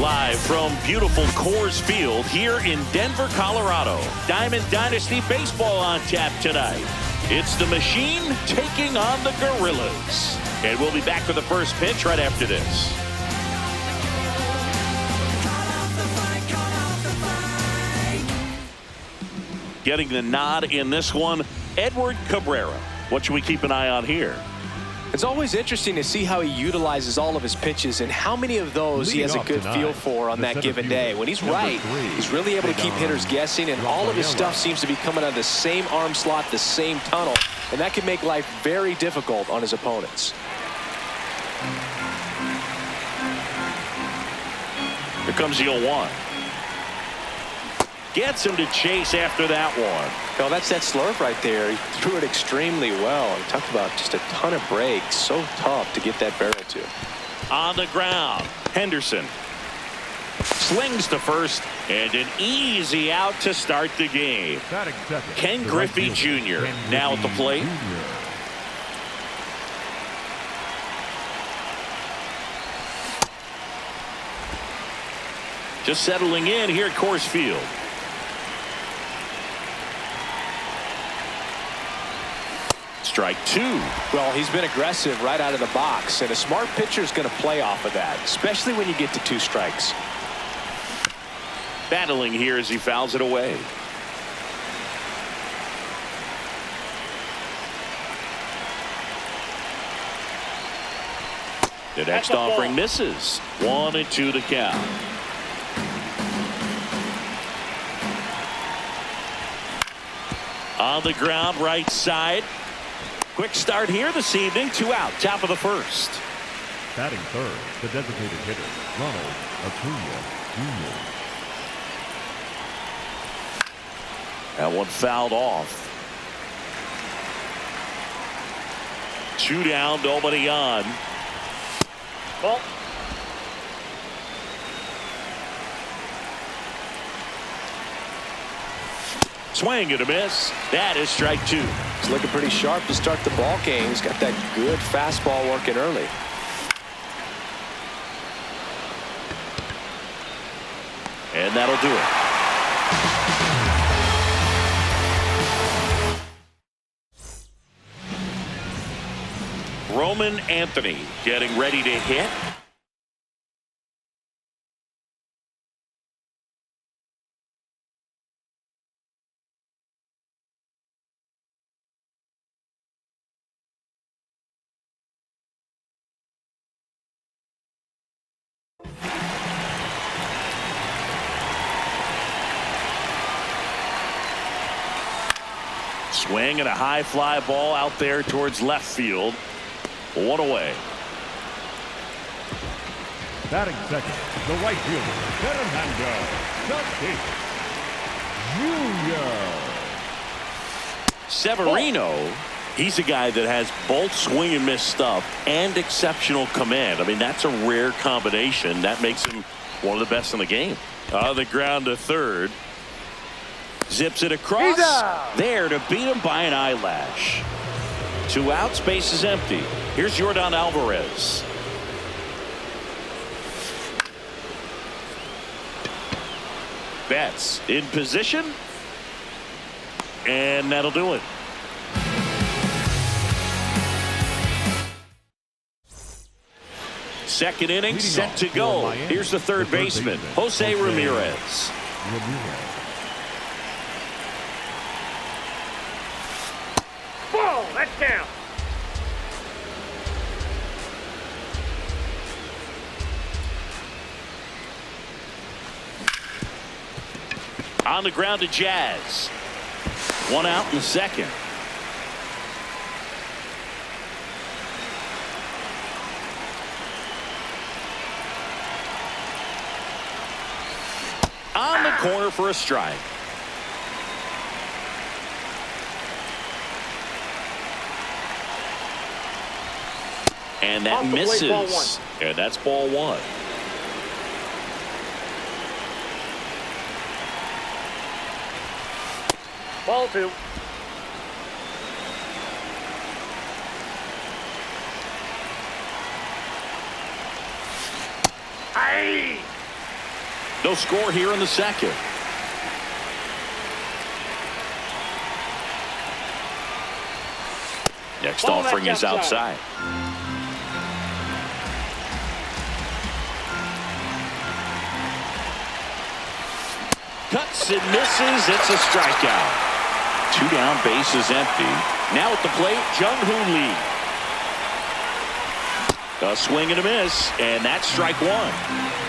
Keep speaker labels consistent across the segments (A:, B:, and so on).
A: Live from beautiful Coors Field here in Denver, Colorado. Diamond Dynasty Baseball on tap tonight. It's the Machine taking on the Gorillas. And we'll be back for the first pitch right after this. Getting the nod in this one, Edward Cabrera. What should we keep an eye on here?
B: It's always interesting to see how he utilizes all of his pitches and how many of those he has a good feel for on that given day. When he's right, he's really able to keep hitters guessing, and all of his stuff seems to be coming out of the same arm slot, the same tunnel, and that can make life very difficult on his opponents.
A: Here comes the 0-1. Gets him to chase after that one.
B: No, that's that slurve right there. He threw it extremely well. He talked about just a ton of breaks. So tough to get that barrel to.
A: On the ground, Henderson slings to first, and an easy out to start the game. Ken Griffey Jr. now at the plate. Just settling in here at Coors Field. Strike two.
B: Well, he's been aggressive right out of the box, and a smart pitcher is going to play off of that, especially when you get to 2 strikes.
A: Battling here as he fouls it away. The next offering misses. 1-2 to count. On the ground, right side. Quick start here this evening. 2 out, top of the first.
C: Batting third, the designated hitter, Ronald Acuna Jr.
A: That one fouled off. 2 down, nobody on. Ball. Swing and a miss. That is strike 2.
B: He's looking pretty sharp to start the ball game. He's got that good fastball working early.
A: And that'll do it. Roman Anthony getting ready to hit. Swing and a high fly ball out there towards left field. 1 away.
C: Batting second, the right fielder, Fernando Jr.
A: Severino, he's a guy that has both swing and miss stuff and exceptional command. I mean, that's a rare combination. That makes him one of the best in the game. On the ground to third. Zips it across. There to beat him by an eyelash. 2 out, space is empty. Here's Yordan Alvarez. Betts in position. And that'll do it. Second inning set to go. Here's the third baseman, Jose Ramirez.
D: Ball, that's down.
A: On the ground to Jazz. 1 out in the second. On the corner for a strike. And that misses. And that's ball 1.
D: Ball 2. Hey!
A: No score here in the second. Next offering is outside. Cuts and misses. It's a strikeout. 2 down, bases empty. Now at the plate, Jung-Hoo Lee. A swing and a miss, and that's strike 1.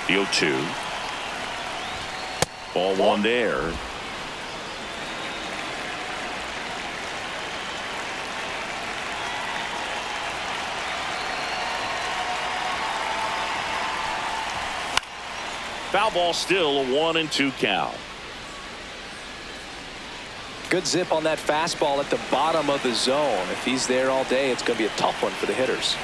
A: The 0-2. Ball 1 there. Foul ball, still a 1-2 count.
B: Good zip on that fastball at the bottom of the zone. If he's there all day, it's going to be a tough one for the hitters.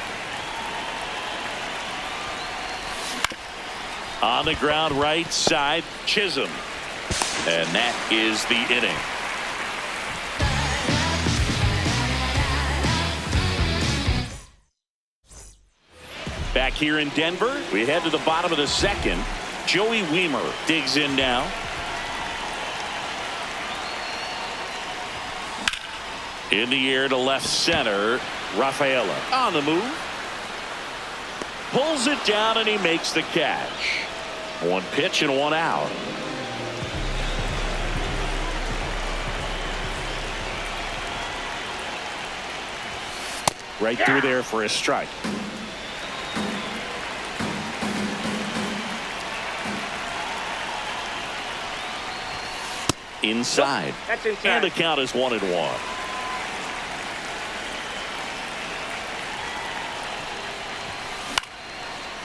A: On the ground, right side, Chisholm. And that is the inning. Back here in Denver, we head to the bottom of the second. Joey Wiemer digs in now. In the air to left center, Rafaela on the move. Pulls it down and he makes the catch. 1 pitch and 1 out. Right through there for a strike. Inside.
D: That's inside.
A: And the count is 1-1.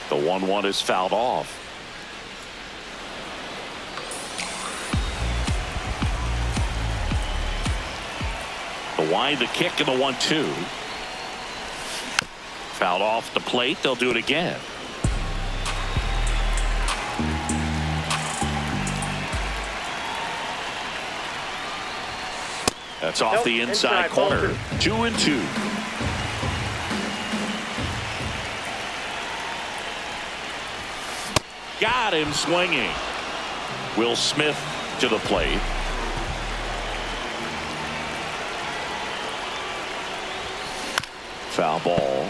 A: The 1-1 is fouled off. The wind, the kick, and the 1-2. Fouled off the plate. They'll do it again. That's off the inside corner. 2-2. Got him swinging. Will Smith to the plate. Foul ball.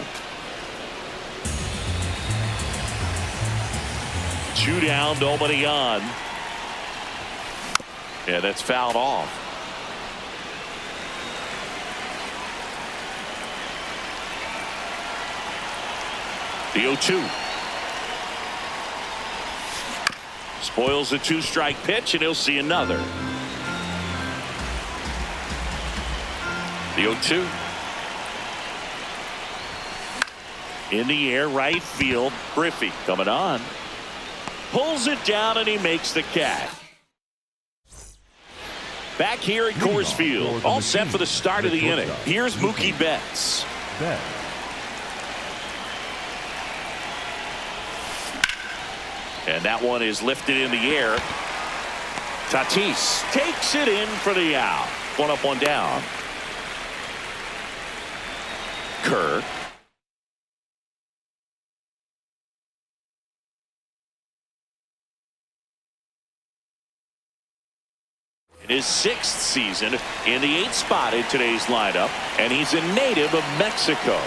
A: 2 down, nobody on. Yeah, that's fouled off. The 0-2. Spoils a 2-strike pitch, and he'll see another. The 0-2. In the air, right field. Griffey coming on. Pulls it down, and he makes the catch. Back here at Coors Field, all set for the start of the inning. Here's Mookie Betts. And that one is lifted in the air. Tatis takes it in for the out. 1 up, 1 down. Kerr. In his 6th season in the 8th spot in today's lineup, and he's a native of Mexico.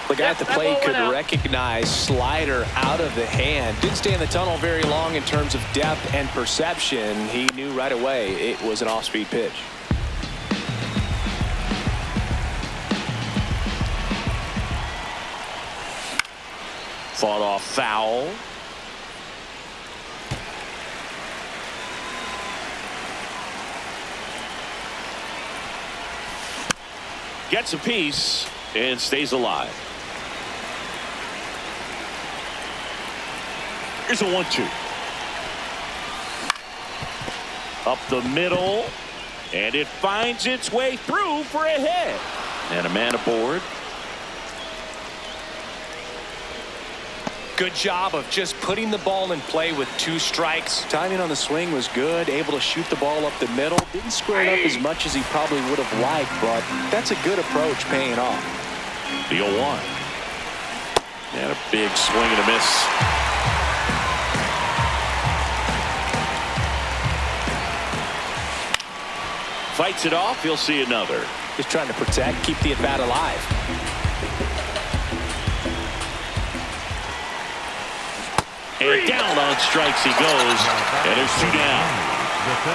B: The guy at the plate could recognize slider out of the hand. Didn't stay in the tunnel very long in terms of depth and perception. He knew right away it was an off-speed pitch.
A: Fought off foul. Gets a piece and stays alive. Here's a 1-2. Up the middle, and it finds its way through for a hit. And a man aboard.
B: Good job of just putting the ball in play with 2 strikes. Timing on the swing was good, able to shoot the ball up the middle. Didn't square it up as much as he probably would have liked, but that's a good approach paying off.
A: The 0-1. And a big swing and a miss. Fights it off. He'll see another.
B: Just trying to protect, keep the at-bat alive.
A: And down on strikes he goes. And there's 2 down.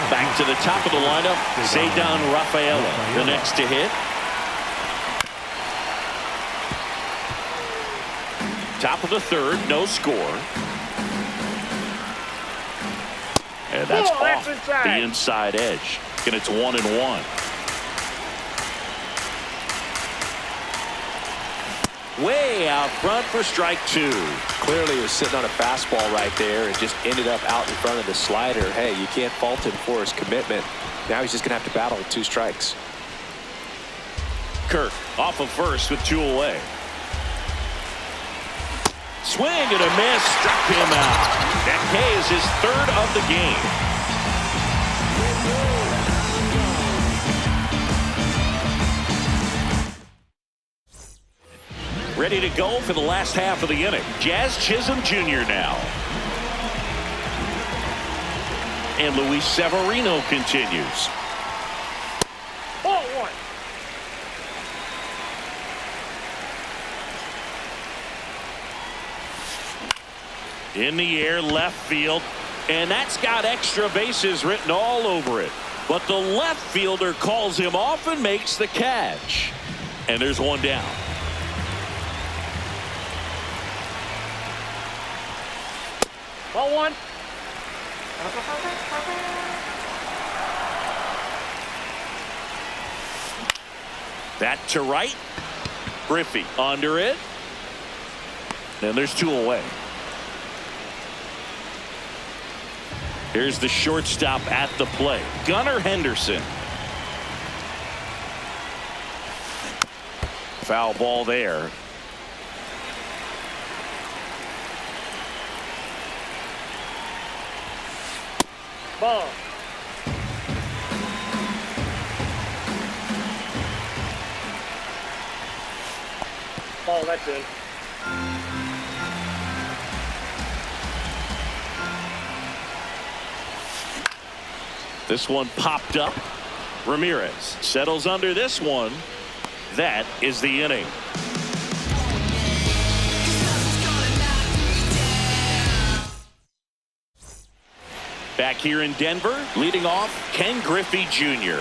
A: Back to the top of the lineup. Ceddanne Rafaela, the next to hit. Top of the 3rd, no score. And that's off the inside edge. And it's 1-1. Way out front for strike 2.
B: Clearly he was sitting on a fastball right there and just ended up out in front of the slider. Hey, you can't fault him for his commitment. Now he's just going to have to battle with 2 strikes.
A: Kirk off of first with 2 away. Swing and a miss, struck him out. That K is his 3rd of the game. Ready to go for the last half of the inning. Jazz Chisholm Jr. now. And Luis Severino continues.
D: Ball 1.
A: In the air, left field. And that's got extra bases written all over it. But the left fielder calls him off and makes the catch. And there's 1 down.
D: Ball 1.
A: That to right. Griffey under it. And there's 2 away. Here's the shortstop at the plate, Gunnar Henderson. Foul ball there.
D: Ball. Ball, that's in.
A: This one popped up. Ramirez settles under this one. That is the inning. Back here in Denver, leading off, Ken Griffey Jr.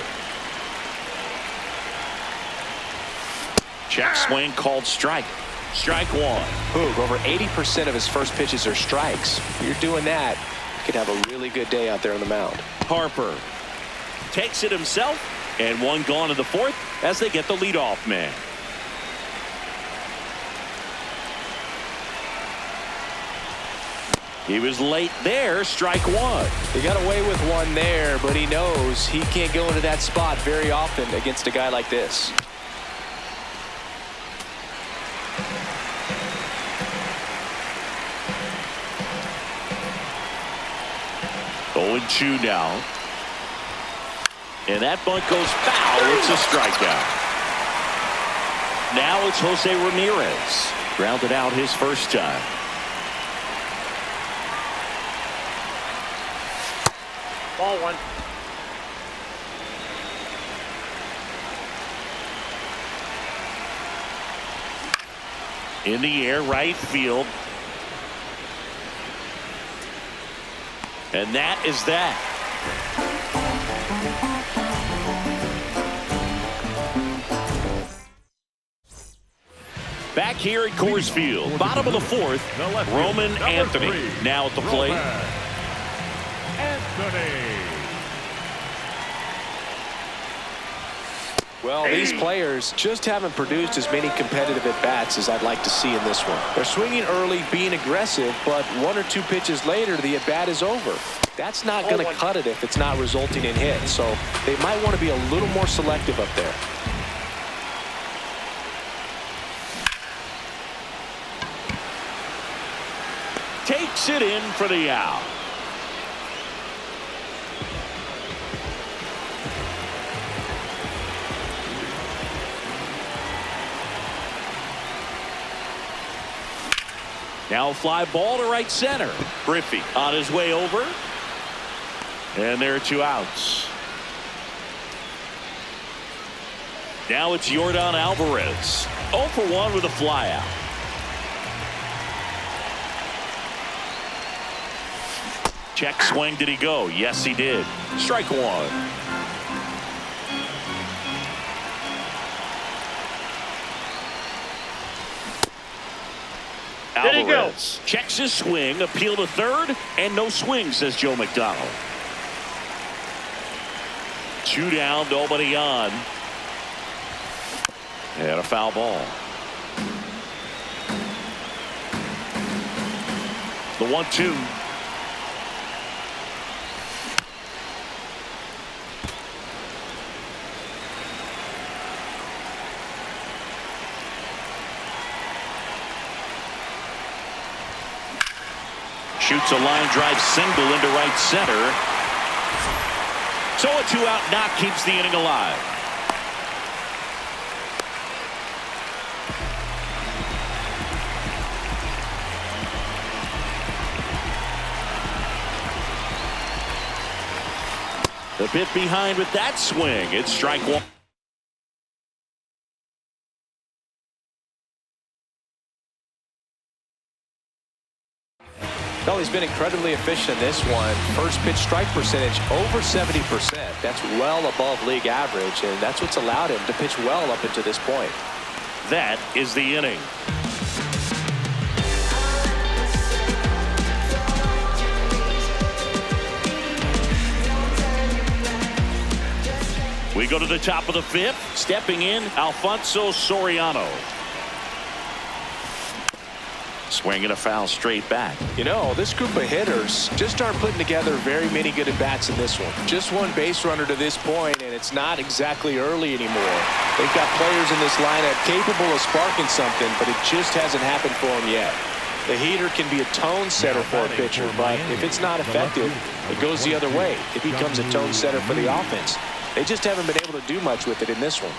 A: Check swing called strike. Strike 1.
B: Boog, over 80% of his first pitches are strikes. If you're doing that, you could have a really good day out there on the mound.
A: Harper takes it himself, and 1 gone in the 4th as they get the leadoff man. He was late there, strike 1.
B: He got away with 1 there, but he knows he can't go into that spot very often against a guy like this.
A: Oh, 2 now. And that bunt goes foul. It's a strikeout. Now it's Jose Ramirez. Grounded out his first time.
D: Ball 1.
A: In the air, right field. And that is that. Back here at Coors Field, bottom of the 4th, Roman Anthony now at the plate.
B: Well, these players just haven't produced as many competitive at-bats as I'd like to see in this one. They're swinging early, being aggressive, but 1 or 2 pitches later, the at-bat is over. That's not going to cut it if it's not resulting in hits, so they might want to be a little more selective up there.
A: it in for the out. Now a fly ball to right center. Griffey on his way over. And there are 2 outs. Now it's Yordan Alvarez. 0 for 1 with a fly out. Check swing. Did he go? Yes, he did. Strike 1.
D: Did he go?
A: Alvarez checks his swing. Appeal to third. And no swing, says Joe McDonald. 2 down, nobody on. And a foul ball. The 1-2. Shoots a line drive single into right center. So a 2-out knock keeps the inning alive. A bit behind with that swing. It's strike 1.
B: Well, he's been incredibly efficient in this one. First pitch strike percentage over 70%. That's well above league average, and that's what's allowed him to pitch well up until this point.
A: That is the inning. We go to the top of the 5th. Stepping in, Alfonso Soriano. Swing and a foul straight back.
B: You know, this group of hitters just aren't putting together very many good at-bats in this one. Just one base runner to this point, and it's not exactly early anymore. They've got players in this lineup capable of sparking something, but it just hasn't happened for them yet. The heater can be a tone setter for a pitcher, but if it's not effective, it goes the other way. It becomes a tone setter for the offense. They just haven't been able to do much with it in this one.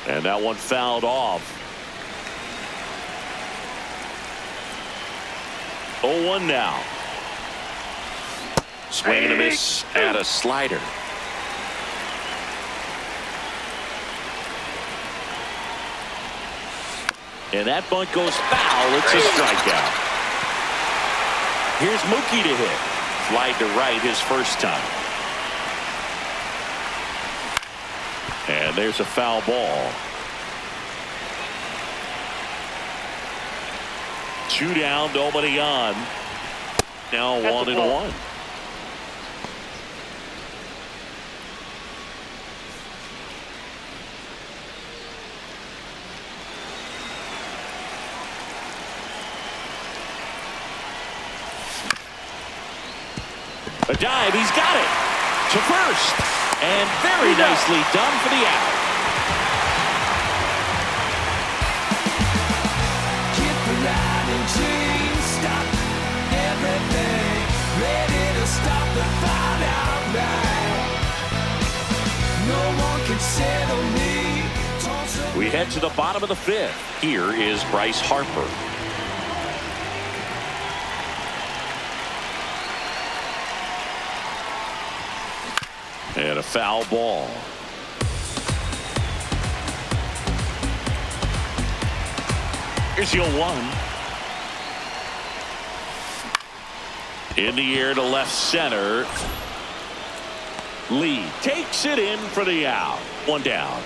A: And that one fouled off. 0-1 now. Swing and a miss and a slider. And that bunt goes foul. It's a strikeout. Here's Mookie to hit. Flied to right his first time. And there's a foul ball. 2 down, nobody on. Now 1-1. A dive, he's got it to first, and very nicely done for the out. We head to the bottom of the 5th. Here is Bryce Harper. And a foul ball. Here's the 0-1. In the air to left center. Lee takes it in for the out. 1 down.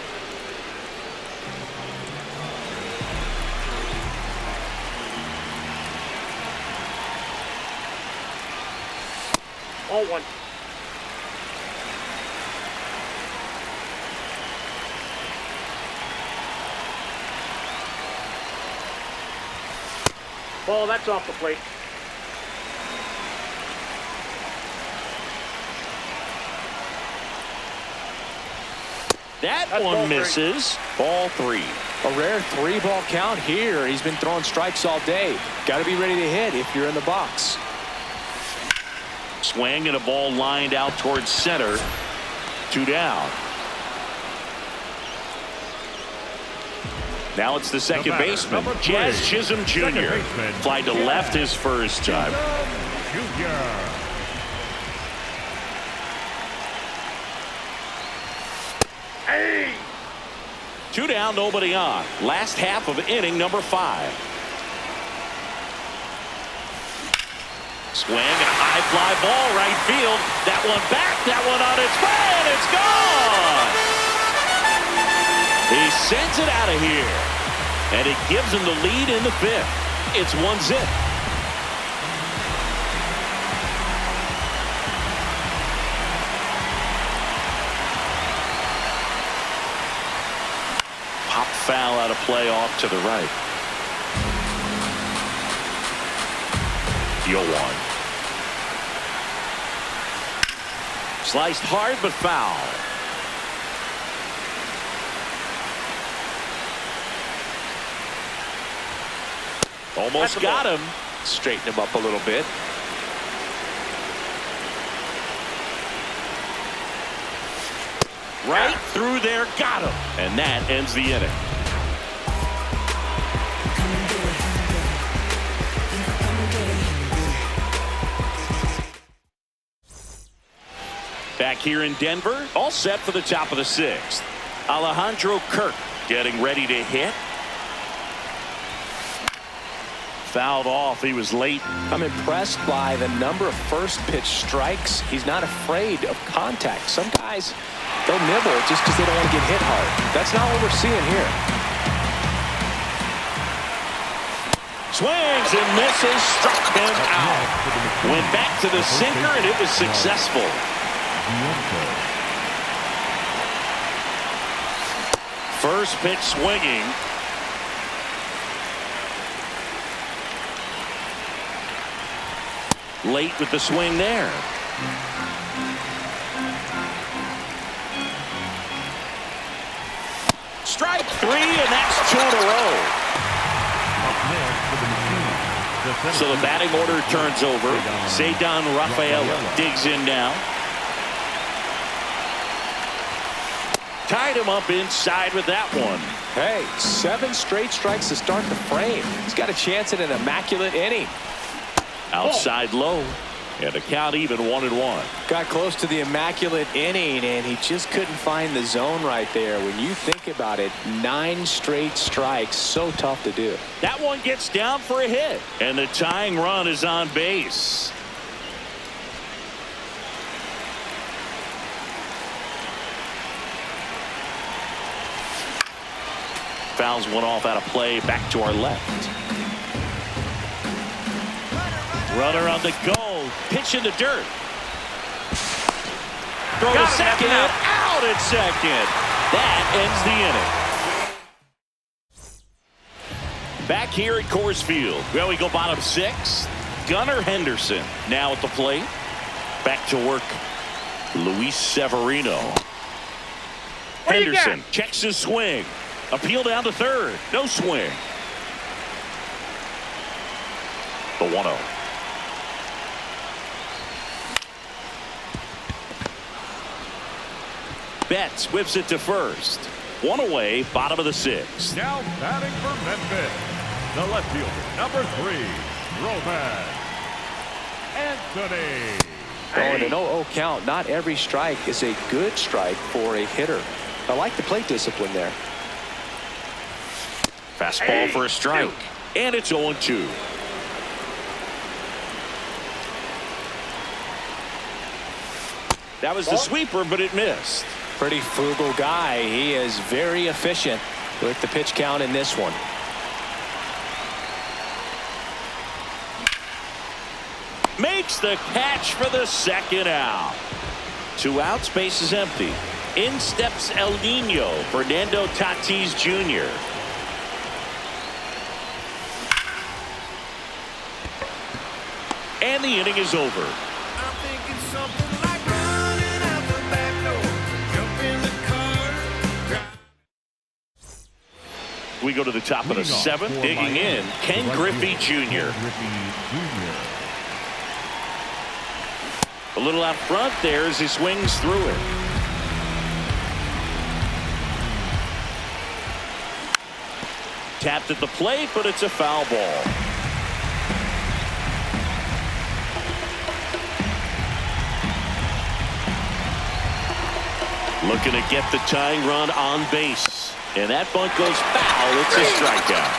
D: All 1. Ball, that's off the plate.
A: That
D: That's
A: one
D: ball
A: misses. Ball 3.
B: A rare 3-ball count here. He's been throwing strikes all day. Got to be ready to hit if you're in the box.
A: Swing and a ball lined out towards center. 2 down. Now it's the second baseman, Jazz Chisholm Jr. Fly to left his first time.
D: Hey!
A: 2 down, nobody on. Last half of inning number 5. Swing and a high fly ball right field. That one back, that one on its way, and it's gone. He sends it out of here, and it gives him the lead in the 5th. It's 1-0. Pop foul out of play off to the right. 0-1. Sliced hard but foul. Almost got him.
B: Straighten him up a little bit.
A: Right through there, got him. And that ends the inning. Back here in Denver, all set for the top of the 6th. Alejandro Kirk getting ready to hit. Fouled off. He was late.
B: I'm impressed by the number of first pitch strikes. He's not afraid of contact. Some guys, they'll nibble just because they don't want to get hit hard. That's not what we're seeing here.
A: Swings and misses, struck him out. Went back to the sinker, and it was successful. First pitch swinging. Late with the swing there. Strike 3, and that's 2 in a row. So the batting order turns over. Ceddanne Rafaela digs in now. Tied him up inside with that one.
B: Hey, 7 straight strikes to start the frame. He's got a chance at an immaculate inning.
A: Outside low, and a count even 1-1.
B: Got close to the immaculate inning, and he just couldn't find the zone right there. When you think about it, 9 straight strikes, so tough to do.
A: That one gets down for a hit, and the tying run is on base. Fouls one off out of play, back to our left. Runner on the goal, pitch in the dirt. Throw to second, out at second. That ends the inning. Back here at Coors Field, well, we go bottom 6. Gunnar Henderson now at the plate. Back to work, Luis Severino. Henderson checks his swing. Appeal down to third. No swing. The 1-0. Betts whips it to first. 1 away, bottom of the 6th.
C: Now batting for Memphis, the left fielder, number 3, Roman Anthony.
B: Going an 0-0 count. Not every strike is a good strike for a hitter. I like the plate discipline there.
A: Fastball for a strike. And it's 0-2. That was the sweeper, but it missed.
B: Pretty frugal guy. He is very efficient with the pitch count in this one.
A: Makes the catch for the second out. 2 outs, base is empty. In steps El Nino, Fernando Tatis Jr. And the inning is over.
E: I'm thinking something like running out the back door, jump in the car.
A: We go to the top of the 7th, digging in, Ken Griffey Jr. A little out front there as he swings through it. Tapped at the plate, but it's a foul ball. Looking to get the tying run on base. And that bunt goes foul. It's a strikeout.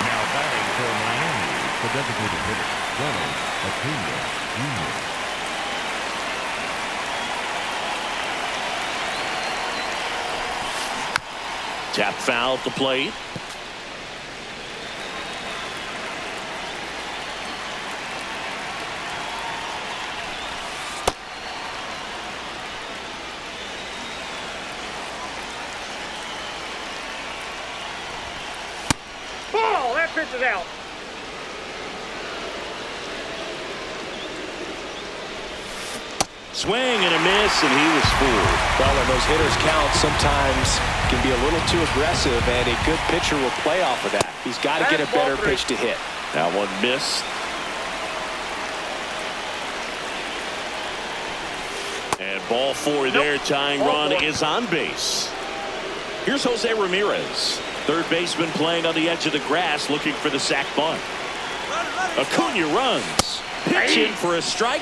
C: Now batting for Miami, the designated hitter, Ronald Acuna Jr.
A: Tap foul at the plate.
D: Ball! That pitch is out.
A: Swing and a miss, and he was fooled.
B: Well, and those hitters count sometimes can be a little too aggressive, and a good pitcher will play off of that. He's got to get a better pitch to hit.
A: That one missed. And ball four there. Tying run is on base. Here's Jose Ramirez. Third baseman playing on the edge of the grass looking for the sac bunt. Acuna runs. Pitch in for a strike.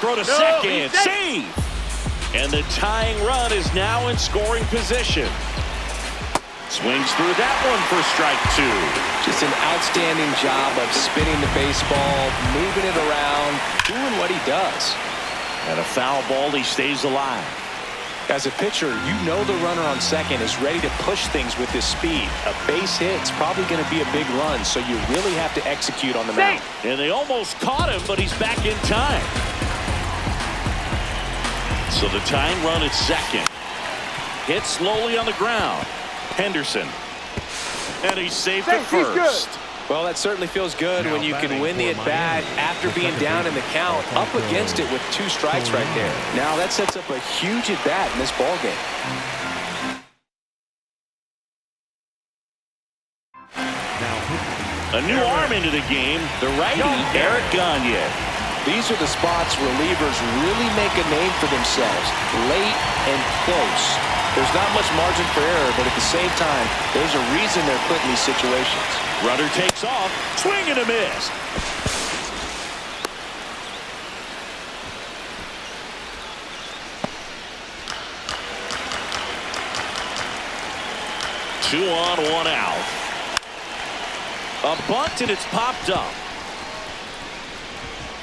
A: Throw to second. Save. And the tying run is now in scoring position. Swings through that one for strike two.
B: Just an outstanding job of spinning the baseball, moving it around, doing what he does.
A: And a foul ball, he stays alive.
B: As a pitcher, you know the runner on second is ready to push things with his speed. A base hit's probably going to be a big run, so you really have to execute on the mound.
A: And they almost caught him, but he's back in time. So the tying run at second. Hit slowly on the ground. Henderson. And he's safe at first.
B: Well, that certainly feels good when you can win the at-bat after being down in the count, up against it with 2 strikes right there. Now that sets up a huge at-bat in this ballgame.
A: A new arm into the game, the righty, Eric Gagne.
B: These are the spots relievers really make a name for themselves, late and close. There's not much margin for error, but at the same time, there's a reason they're put in these situations.
A: Runner takes off, swing and a miss. Two on, one out. A bunt and it's popped up.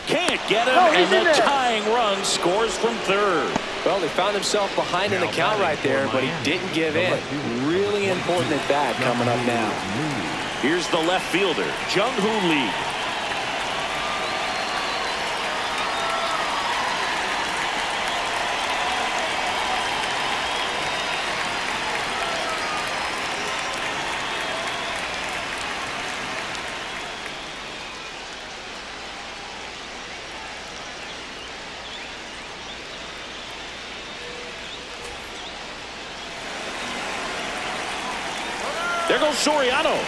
A: Can't get him, and the tying run scores from third.
B: Well, they found himself behind in the count right there, but he didn't give in. Really important at bat coming up now.
A: Here's the left fielder, Jung-Hoo Lee. There goes Soriano.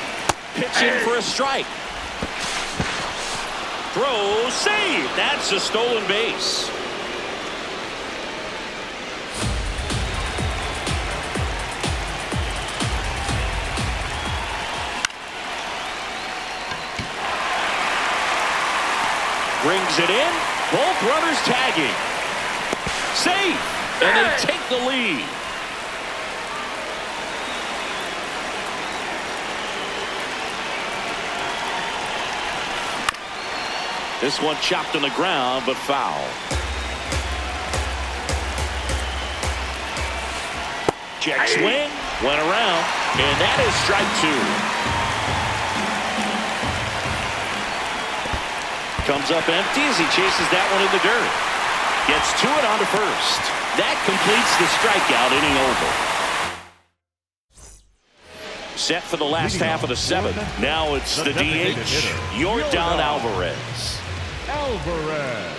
A: Pitch in for a strike. Throw, save. That's a stolen base. Brings it in. Both runners tagging. Save. And they take the lead. This one chopped on the ground, but foul. Check swing, went around, and that is strike two. Comes up empty as he chases that one in the dirt. Gets to it onto first. That completes the strikeout, inning over. Set for the last half of the seventh. Now it's the DH, Yordan Alvarez.
C: Alvarez.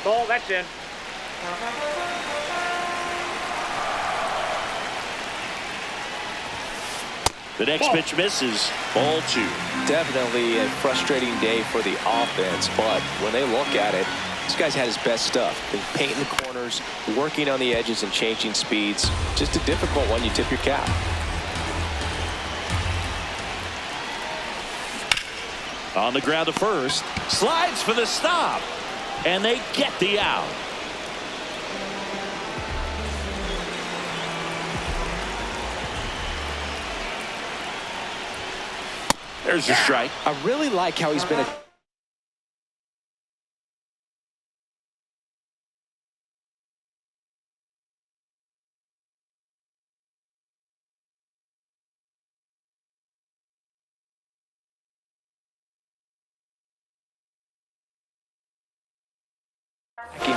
D: Ball, that's in.
A: The next pitch misses. Ball 2.
B: Definitely a frustrating day for the offense, but when they look at it, this guy's had his best stuff. Been painting the corners, working on the edges and changing speeds. Just a difficult one. You tip your cap.
A: On the ground to first. Slides for the stop. And they get the out. There's a strike.
B: I really like how he's been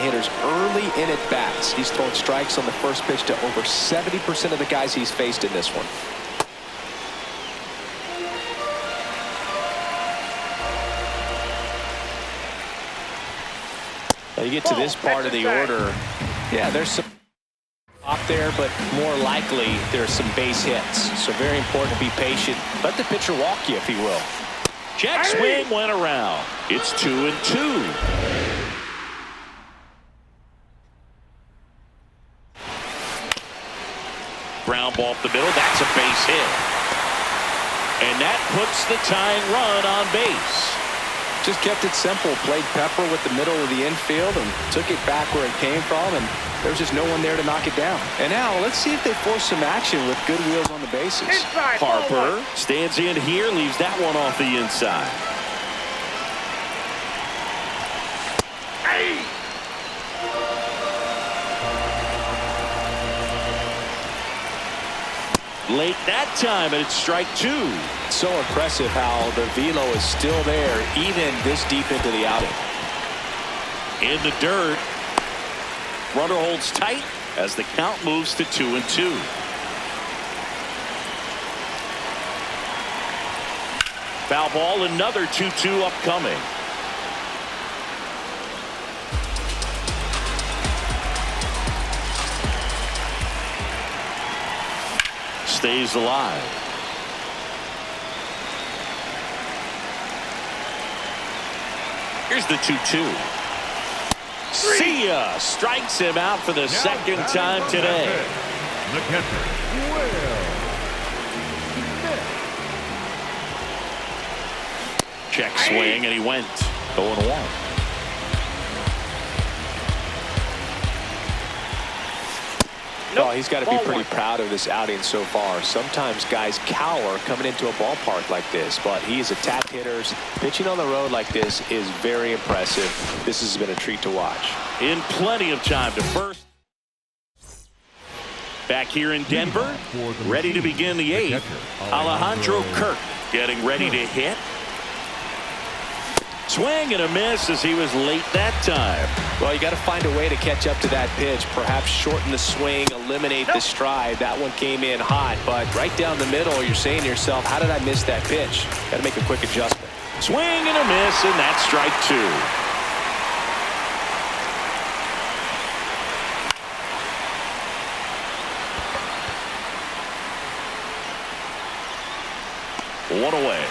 B: hitters early in at bats. He's thrown strikes on the first pitch to over 70% of the guys he's faced in this one. Now you get to this part of the order. Yeah, there's some up there, but more likely there's some base hits. So very important to be patient. Let the pitcher walk you, if he will.
A: Check swing went around. It's 2-2. Ground ball up the middle. That's a base hit. And that puts the tying run on base.
B: Just kept it simple. Played pepper with the middle of the infield and took it back where it came from, and there was just no one there to knock it down. And now let's see if they force some action with good wheels on the bases.
D: Inside,
A: Harper stands in here, leaves that one off the inside.
D: Hey!
A: Late that time, and it's strike 2.
B: So impressive how the velo is still there even this deep into the outing.
A: In the dirt. Runner holds tight as the count moves to 2-2. Foul ball, another 2-2 upcoming. Stays alive. Here's the 2-2. See ya! Strikes him out for the second time today.
C: The catcher, Will.
A: Check swing, and he went 0-1.
B: Oh, he's got to be pretty proud of this outing so far. Sometimes guys cower coming into a ballpark like this, but he is a tap hitter. Pitching on the road like this is very impressive. This has been a treat to watch.
A: In plenty of time to first. Back here in Denver, ready to begin the 8th. Alejandro Kirk getting ready to hit. Swing and a miss as he was late that time.
B: Well, you got to find a way to catch up to that pitch. Perhaps shorten the swing, eliminate the stride. That one came in hot, but right down the middle, you're saying to yourself, how did I miss that pitch? Got to make a quick adjustment.
A: Swing and a miss, and that's strike 2. One away.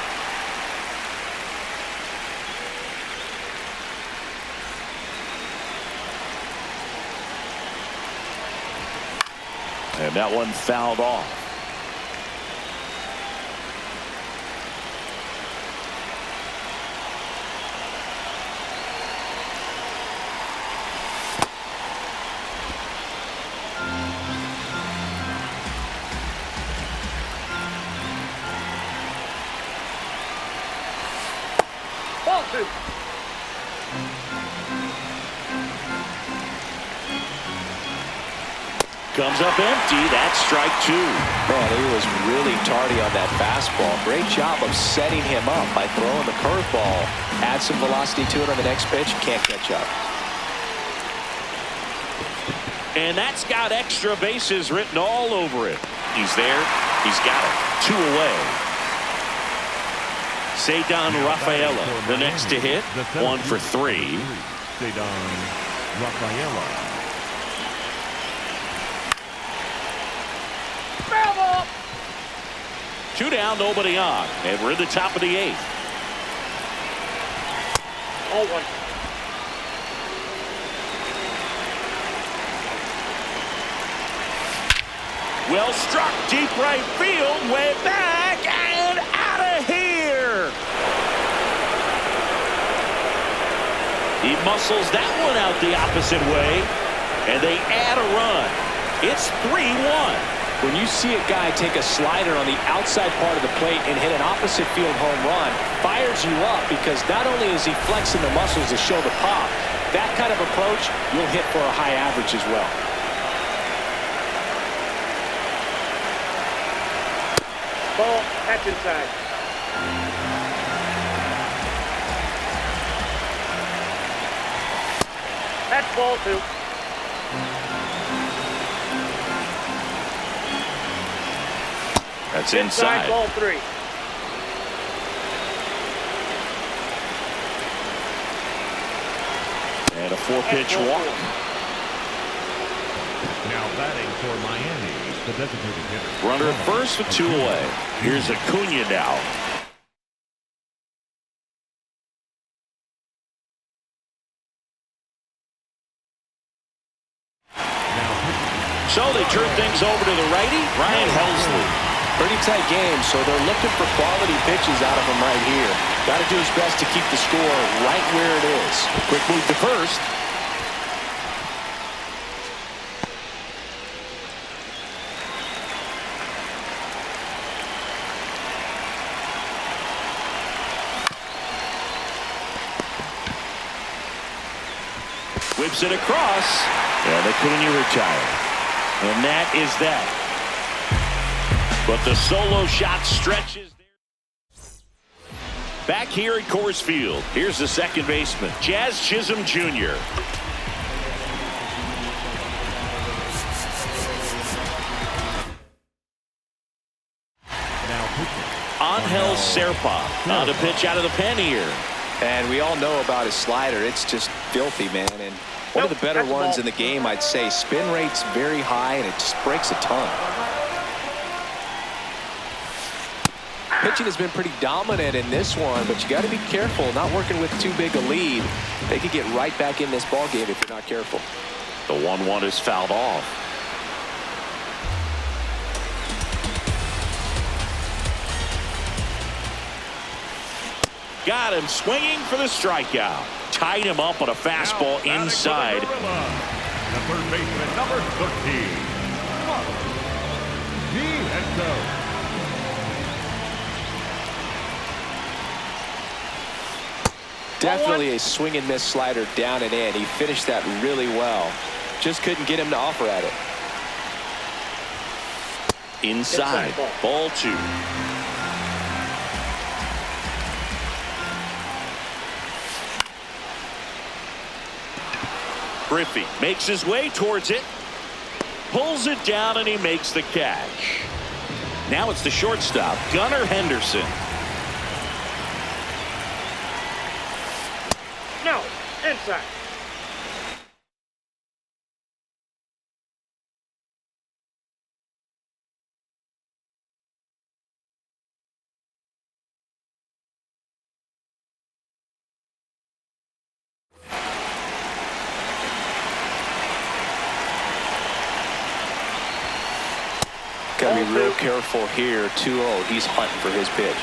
A: And that one fouled off.
D: Ball 2.
A: Comes up empty. That's strike 2.
B: Man, he was really tardy on that fastball. Great job of setting him up by throwing the curveball. Add some velocity to it on the next pitch. Can't catch up.
A: And that's got extra bases written all over it. He's there. He's got it. 2 away. Cedar Rafaela, the next to hit. 1 for 3.
C: Cedar Rafaela.
D: Foul ball.
A: 2 down, nobody on, and we're in the top of the 8th.
D: 0-1.
A: Well struck, deep right field, way back and out of here. He muscles that one out the opposite way, and they add a run. It's 3-1.
B: When you see a guy take a slider on the outside part of the plate and hit an opposite field home run, fires you up because not only is he flexing the muscles to show the pop, that kind of approach you'll hit for a high average as well.
D: Ball. That's inside. That's ball 2.
A: That's inside.
D: Ball 3.
A: And a 4-pitch walk.
C: Now batting for Miami, the designated hitter.
A: Runner at first with 2 away. Here's Acuna now. So they turn things over to the righty, Ryan Helsley.
B: Pretty tight game, so they're looking for quality pitches out of him right here. Got to do his best to keep the score right where it is.
A: Quick move to first. Whips it across, and Acuna retired. And that is that. But the solo shot stretches there. Back here at Coors Field, here's the second baseman, Jazz Chisholm Jr. Angel Serpa on a pitch out of the pen here.
B: And we all know about his slider. It's just filthy, man. And one of the better ones in the game, I'd say. Spin rate's very high, and it just breaks a ton. Pitching has been pretty dominant in this one, but you got to be careful. Not working with too big a lead. They could get right back in this ball game if you're not careful.
A: The 1-1 is fouled off. Got him swinging for the strikeout. Tied him up on a fastball inside.
C: The third baseman, number 13.
B: Definitely a swing and miss slider down and in. He finished that really well. Just couldn't get him to offer at it.
A: Inside. Ball 2. Griffey makes his way towards it. Pulls it down, and he makes the catch. Now it's the shortstop, Gunnar Henderson.
D: No. Inside.
B: Got to be real careful here. 2-0. He's hunting for his pitch.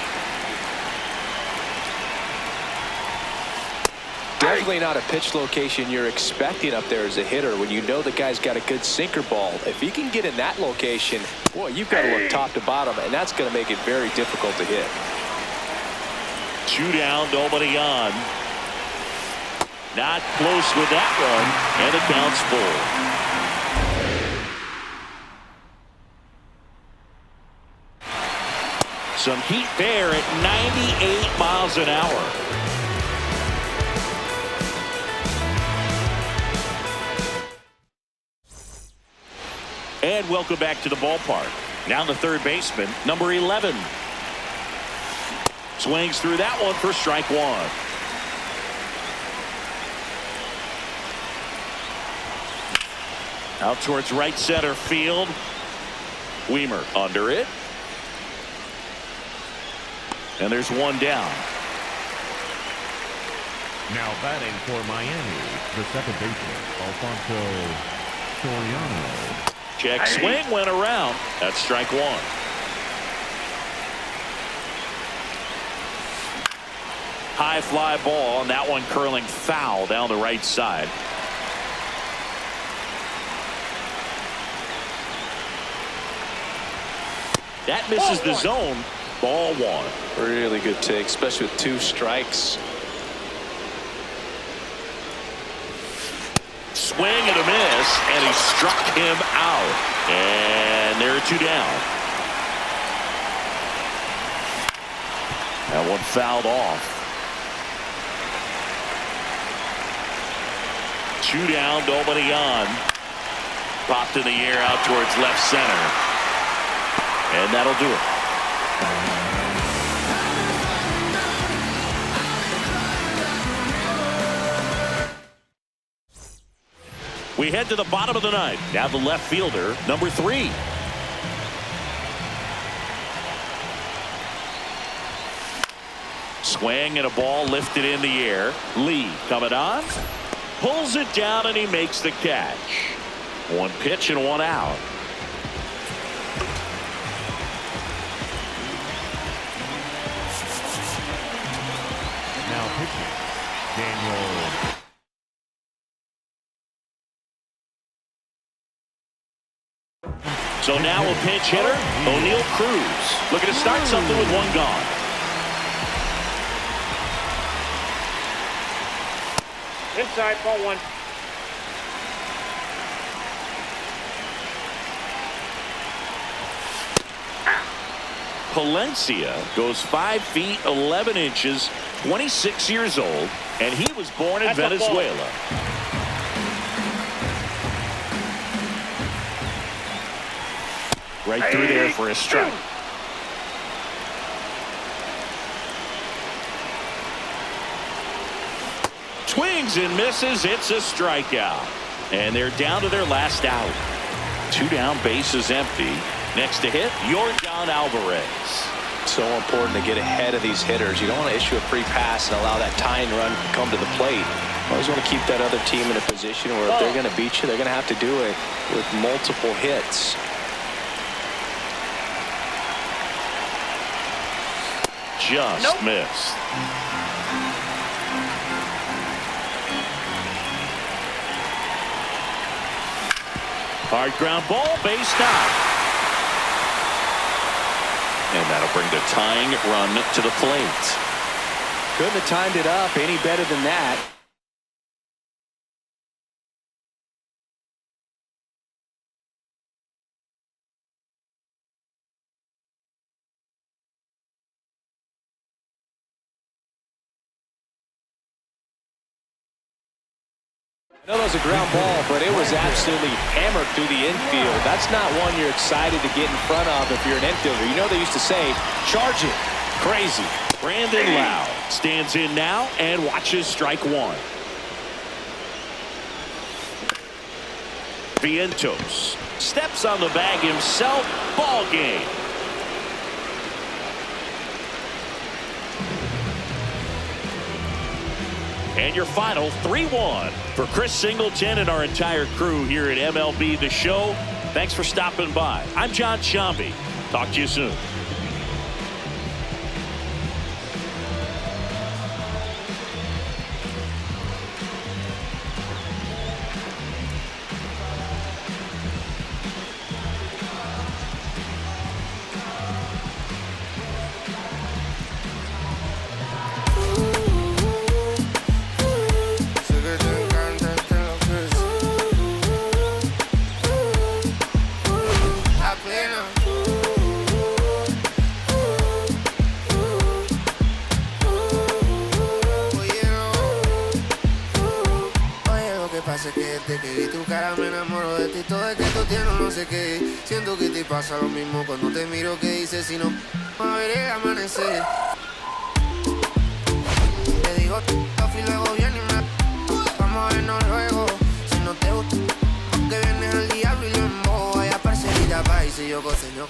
B: Definitely not a pitch location you're expecting up there as a hitter when you know the guy's got a good sinker ball. If he can get in that location, boy, you've got to look top to bottom, and that's going to make it very difficult to hit.
A: 2 down, nobody on. Not close with that one, and it counts full. Some heat there at 98 miles an hour. And welcome back to the ballpark. Now the third baseman, number 11. Swings through that one for strike 1. Out towards right center field. Weimer under it. And there's one down.
C: Now batting for Miami, the second baseman, Alfonso Soriano.
A: Check swing went around. That's strike one. High fly ball, and that one curling foul down the right side. That misses the zone. Ball one.
B: Really good take, especially with 2 strikes.
A: Swing and a miss, and he struck him out. And there are 2 down. That one fouled off. 2 down, nobody on. Popped in the air out towards left center. And that'll do it. We head to the bottom of the ninth. Now the left fielder, number 3. Swing and a ball lifted in the air. Lee coming on. Pulls it down and he makes the catch. 1 pitch and 1 out.
C: Now pitching, Daniel.
A: So now a pinch hitter, O'Neal Cruz. Looking to start something with 1 gone.
D: Inside, ball 1.
A: Palencia goes 5 feet 11 inches, 26 years old, and he was born in Venezuela. Right through there for a strike. Swings and misses. It's a strikeout. And they're down to their last out. 2 down, bases empty. Next to hit, Yordan Alvarez.
B: So important to get ahead of these hitters. You don't want to issue a free pass and allow that tying run to come to the plate. You always want to keep that other team in a position where if they're going to beat you, they're going to have to do it with multiple hits.
A: Just missed. Hard ground ball, base down. And that'll bring the tying run to the plate.
B: Couldn't have timed it up any better than that. I know that was a ground ball, but it was absolutely hammered through the infield. That's not one you're excited to get in front of if you're an infielder. You know they used to say, charge it. Crazy.
A: Brandon Lau stands in now and watches strike 1. Vientos steps on the bag himself. Ball game. And your final 3-1 for Chris Singleton and our entire crew here at MLB The Show. Thanks for stopping by. I'm John Shambi. Talk to you soon.
E: Siento que te pasa lo mismo cuando te miro, que dices si no a ver el amanecer. Te digo y luego viene y me vamos a vernos luego. Si no te gusta que vienes al día
F: よこせの